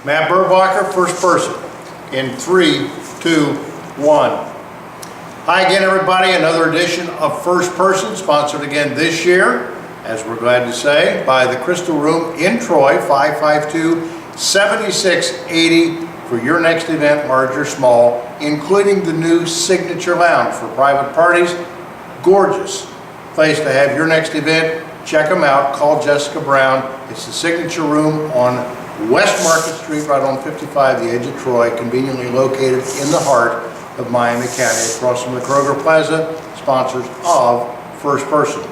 Matt Burgbacher, first person, in 3, 2, 1. Hi again, everybody. Another edition of First Person, sponsored again this year, as we're glad to say, by the Crystal Room in Troy, 552-7680 for your next event, large or small, including the new Signature Lounge for private parties. Gorgeous place to have your next event. Check them out. Call Jessica Brown. It's the Signature Room on West Market Street, right on 55, the edge of Troy, conveniently located in the heart of Miami County, across from the Kroger Plaza, sponsors of First Person.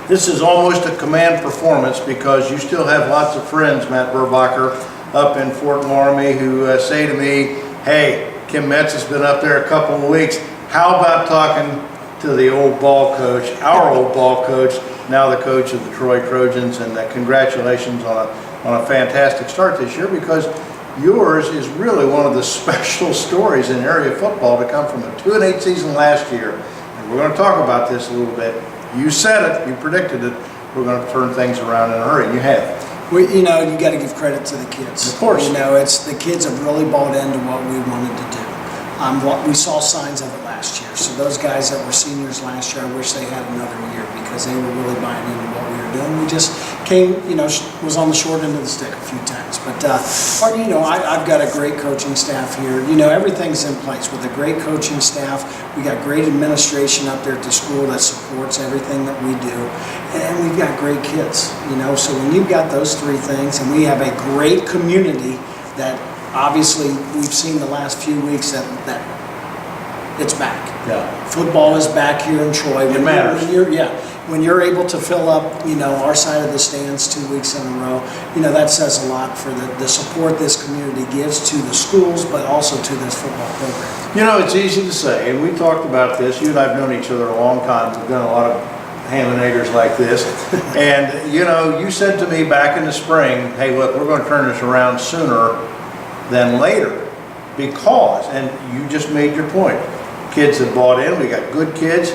This is almost a command performance because you still have lots of friends, Matt Burgbacher, up in Fort Laramie who say to me, hey, Kim Metz has been up there a couple of weeks. How about talking to the old ball coach, our old ball coach, now the coach of the Troy Trojans, and congratulations on a fantastic start this year, because yours is really one of the special stories in area football to come from a 2-8 season last year. And we're going to talk about this a little bit. You said it, you predicted it. We're going to turn things around in a hurry. You have. You know, you got to give credit to the kids. Of course. You know, it's the kids have really bought into what we wanted to do. We saw signs of it last year. So those guys that were seniors last year, I wish they had another year, because they were really buying into what we were doing. We just came, you know, was on the short end of the stick a few times. But, you know, I've got a great coaching staff here. You know, everything's in place with a great coaching staff. We got great administration up there at the school that supports everything that we do. And we've got great kids, you know. So when you've got those three things, and we have a great community that obviously we've seen the last few weeks that it's back. Yeah. Football is back here in Troy. It matters. When you're able to fill up, you know, our side of the stands 2 weeks in a row, you know, that says a lot for the support this community gives to the schools, but also to this football program. You know, it's easy to say, and we talked about this. You and I have known each other a long time. We've done a lot of ham and eggers like this. And, you know, you said to me back in the spring, hey, look, we're going to turn this around sooner than later, because, and you just made your point, kids have bought in. We got good kids.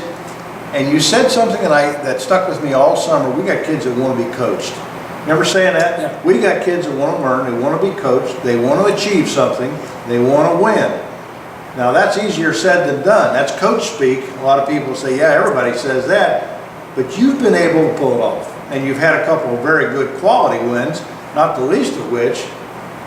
And you said something that stuck with me all summer. We got kids that want to be coached. Remember saying that? Yeah. We got kids that want to learn, they want to be coached, they want to achieve something, they want to win. Now that's easier said than done. That's coach speak. A lot of people say, yeah, everybody says that. But you've been able to pull it off. And you've had a couple of very good quality wins, not the least of which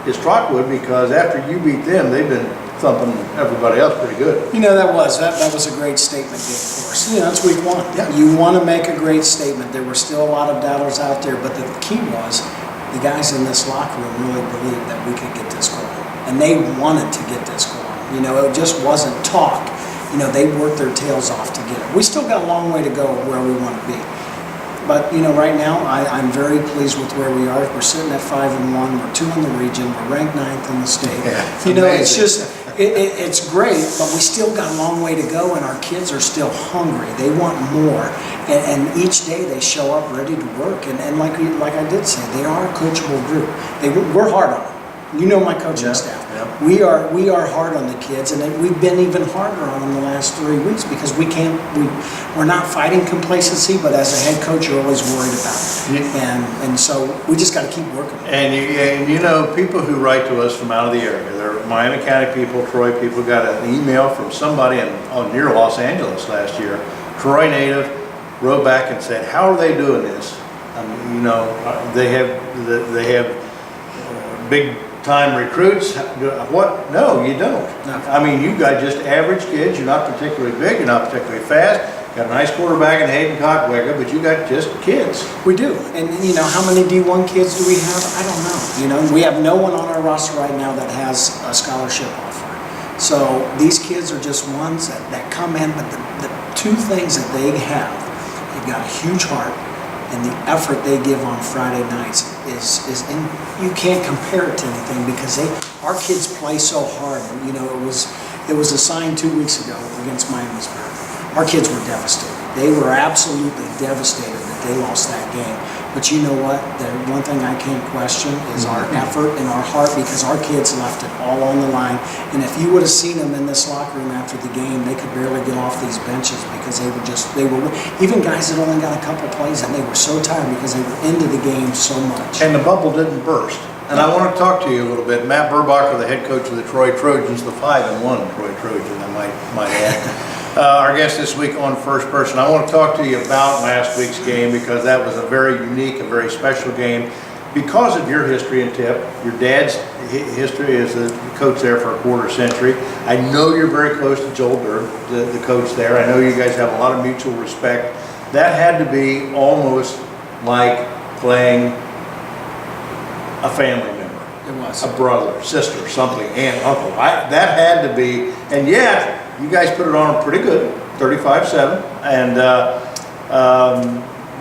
is Trotwood, because after you beat them, they've been thumping everybody else pretty good. You know, that was a great statement game for us. You know, it's week one. Yeah. You want to make a great statement. There were still a lot of doubters out there, but the key was the guys in this locker room really believed that we could get this going. And they wanted to get this going. You know, it just wasn't talk. You know, they worked their tails off to get it. We still got a long way to go where we want to be. But, you know, right now, I'm very pleased with where we are. We're sitting at 5-1. We're 2 in the region. We're ranked 9th in the state. Yeah, you know, amazing. it's just, it's great, but we still got a long way to go, and our kids are still hungry. They want more. And each day they show up ready to work. And like I did say, they are a coachable group. We're hard on them. You know my coaching staff. Yeah. We are hard on the kids, and we've been even harder on them the last 3 weeks, because we're not fighting complacency, but as a head coach, you're always worried about it. And so we just got to keep working. And you know, people who write to us from out of the area, they're Miami County people, Troy people, got an email from somebody near Los Angeles last year, Troy native, wrote back and said, how are they doing this? You know, they have big time recruits. What? No, you don't. No. I mean, you got just average kids. You're not particularly big. You're not particularly fast. Got a nice quarterback in Hayden Cockwager, but you got just kids. We do. And, you know, how many D1 kids do we have? I don't know. You know, we have no one on our roster right now that has a scholarship offer. So these kids are just ones that come in, but the two things that they have, they've got a huge heart, and the effort they give on Friday nights is you can't compare it to anything, because our kids play so hard. You know, it was a sign 2 weeks ago against Miamisburg. Our kids were devastated. They were absolutely devastated that they lost that game. But you know what? The one thing I can't question is our effort and our heart, because our kids left it all on the line. And if you would have seen them in this locker room after the game, they could barely get off these benches, because they were even guys that only got a couple plays, and they were so tired because they were into the game so much. And the bubble didn't burst. And I want to talk to you a little bit. Matt Burgbacher, the head coach of the Troy Trojans, the 5-1 Troy Trojan, I might add. Our guest this week on First Person. I want to talk to you about last week's game because that was a very unique, a very special game. Because of your history in Tip, your dad's history as the coach there for a quarter century. I know you're very close to Joel Durr, the coach there. I know you guys have a lot of mutual respect. That had to be almost like playing a family member. It was. A brother, sister, something, aunt, uncle. That had to be, and yet you guys put it on pretty good, 35-7. And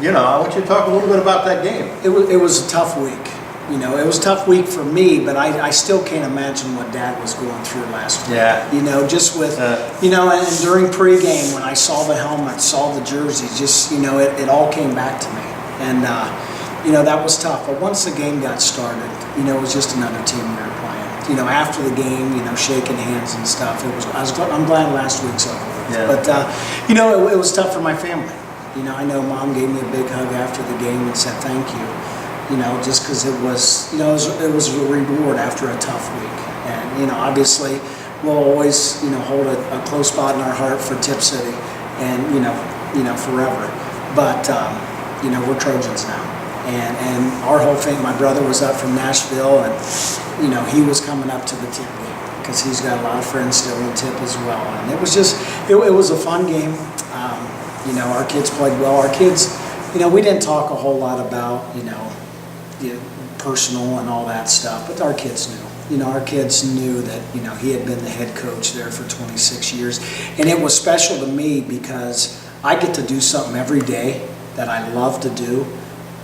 you know, I want you to talk a little bit about that game. It was a tough week. You know, it was a tough week for me, but I still can't imagine what Dad was going through last week. Yeah. You know, just with, you know, and during pregame when I saw the helmet, saw the jerseys, just, you know, it all came back to me. And, you know, that was tough. But once the game got started, you know, it was just another team we were playing. You know, after the game, you know, shaking hands and stuff. I'm glad last week's over with. Yeah. But, you know, it was tough for my family. You know, I know Mom gave me a big hug after the game and said thank you. You know, just because it was, you know, it was a reward after a tough week. And, you know, obviously we'll always, you know, hold a close spot in our heart for Tip City and, you know, forever. But, you know, we're Trojans now. And our whole thing, my brother was up from Nashville and, you know, he was coming up to the Tip game because he's got a lot of friends still in Tip as well. And it was just, it was a fun game. You know, our kids played well. Our kids, you know, we didn't talk a whole lot about, you know, personal and all that stuff, but our kids knew. You know, our kids knew that, you know, he had been the head coach there for 26 years. And it was special to me because I get to do something every day that I love to do,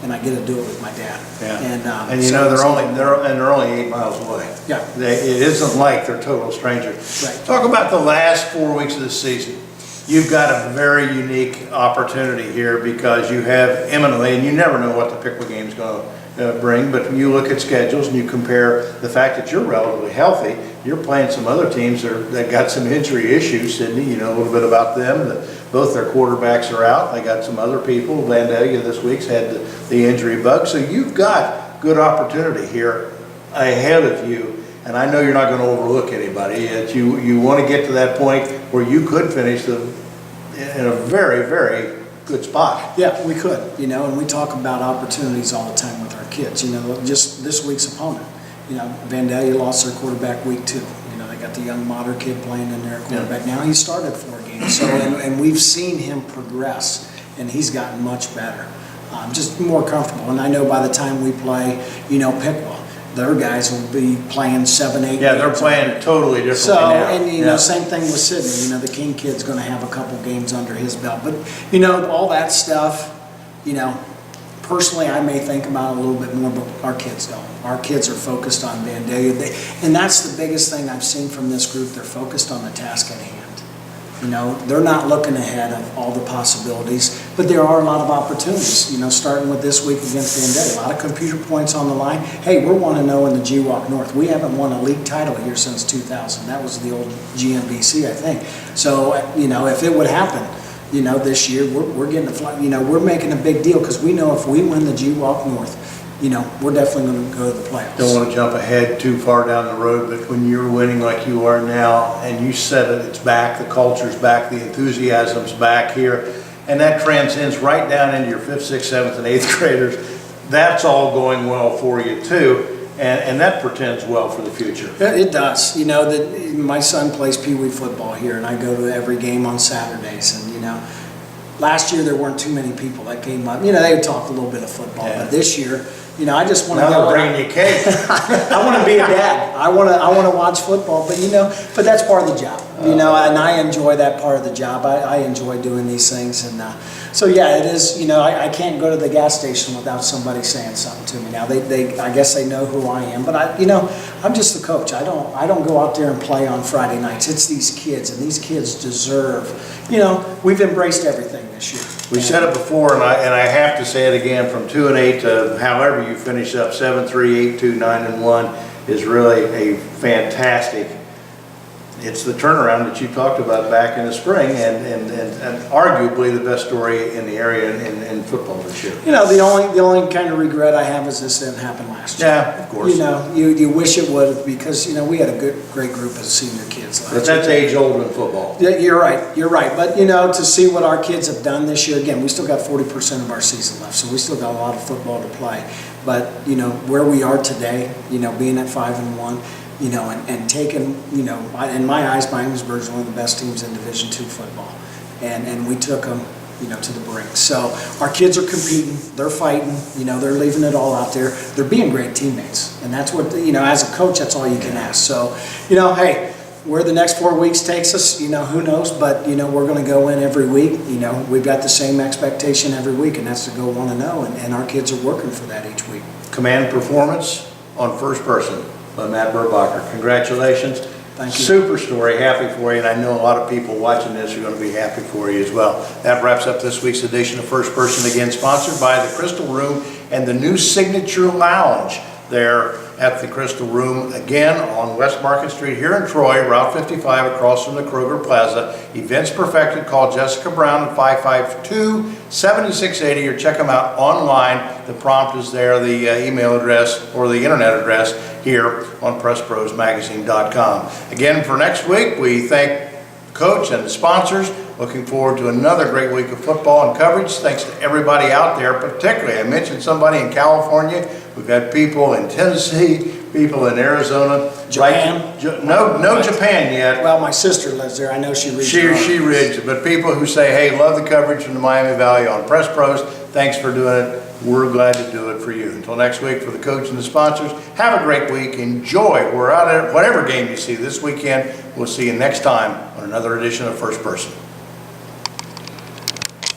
and I get to do it with my dad. Yeah. And you know, they're only 8 miles away. Yeah. It isn't like they're total strangers. Right. Talk about the last 4 weeks of the season. You've got a very unique opportunity here because you have imminently, and you never know what the Pickle game's going to bring, but you look at schedules and you compare the fact that you're relatively healthy. You're playing some other teams that got some injury issues. Sydney, you know a little bit about them. Both their quarterbacks are out. They got some other people. Vandalia this week's had the injury bug. So you've got good opportunity here ahead of you. And I know you're not going to overlook anybody. You want to get to that point where you could finish in a very, very good spot. Yeah, we could, you know, and we talk about opportunities all the time with our kids. You know, just this week's opponent, you know, Vandalia lost their quarterback week 2. You know, they got the young Motter kid playing in their quarterback. Yeah. Now he started 4 games. So, and we've seen him progress, and he's gotten much better, just more comfortable. And I know by the time we play, you know, Pickwa, their guys will be playing 7, 8 Yeah, they're playing totally differently so, now. And, you know, same thing with Sydney. You know, the King kid's going to have a couple games under his belt. But, you know, all that stuff, you know, personally, I may think about it a little bit more, but our kids don't. Our kids are focused on Vandalia. And that's the biggest thing I've seen from this group. They're focused on the task at hand. You know, they're not looking ahead of all the possibilities, but there are a lot of opportunities, you know, starting with this week against Vandalia. A lot of computer points on the line. Hey, we're 1-0 in the GWAC North. We haven't won a league title here since 2000. That was the old GMBC, I think. So, you know, if it would happen, you know, this year, we're getting a fly, you know, we're making a big deal because we know if we win the GWAC North, you know, we're definitely going to go to the playoffs. Don't want to jump ahead too far down the road, but when you're winning like you are now, and you said it, it's back, the culture's back, the enthusiasm's back here, and that transcends right down into your 5th, 6th, 7th, and 8th graders. That's all going well for you too, and that portends well for the future. It does. You know, that my son plays Pee Wee football here, and I go to every game on Saturdays, and, you know, last year there weren't too many people that came up. You know, they would talk a little bit of football, but this year, you know, I just want to. Now they're bringing you cake. I want to be a dad. I want to watch football, but you know, but that's part of the job. You know, and I enjoy that part of the job. I enjoy doing these things, and so yeah, it is. You know, I can't go to the gas station without somebody saying something to me. Now they I guess they know who I am, but you know, I'm just the coach. I don't go out there and play on Friday nights. It's these kids, and these kids deserve. You know, we've embraced everything this year. We said it before, and I have to say it again. From 2-8 to however you finish up, 7-3, 8-2, 9-1 is really a fantastic it's the turnaround that you talked about back in the spring, and arguably the best story in the area in football this year. You know, the only kind of regret I have is this didn't happen last year. Yeah, of course. You know, you wish it would, because, you know, we had a great group of senior kids last year. But that's age old in football. Yeah, you're right. But, you know, to see what our kids have done this year, again, we still got 40% of our season left, so we still got a lot of football to play. But, you know, where we are today, you know, being at 5-1, you know, and taking, you know, in my eyes, Miamisburg is one of the best teams in Division II football. And we took them, you know, to the brink. So our kids are competing, they're fighting, you know, they're leaving it all out there. They're being great teammates. And that's what, you know, as a coach, that's all you can ask. So, you know, hey, where the next 4 weeks takes us, you know, who knows? But, you know, we're going to go in every week. You know, we've got the same expectation every week, and that's to go 1-0. And our kids are working for that each week. Command performance on first person by Matt Burgbacher. Congratulations. Thank you. Super story. Happy for you. And I know a lot of people watching this are going to be happy for you as well. That wraps up this week's edition of First Person, again sponsored by the Crystal Room and the new Signature Lounge there at the Crystal Room, again on West Market Street here in Troy, Route 55 across from the Kroger Plaza. Events perfected. Call Jessica Brown at 552-7680 or check them out online. The prompt is there, the email address or the internet address here on PressProsMagazine.com. Again, for next week, we thank the coach and the sponsors. Looking forward to another great week of football and coverage. Thanks to everybody out there, particularly, I mentioned somebody in California. We've got people in Tennessee, people in Arizona. Japan? No Japan yet. Well, my sister lives there. I know she reads She reads it, but people who say, hey, love the coverage from the Miami Valley on Press Pros, thanks for doing it. We're glad to do it for you. Until next week, for the coach and the sponsors, have a great week. Enjoy. We're out at whatever game you see this weekend. We'll see you next time on another edition of First Person.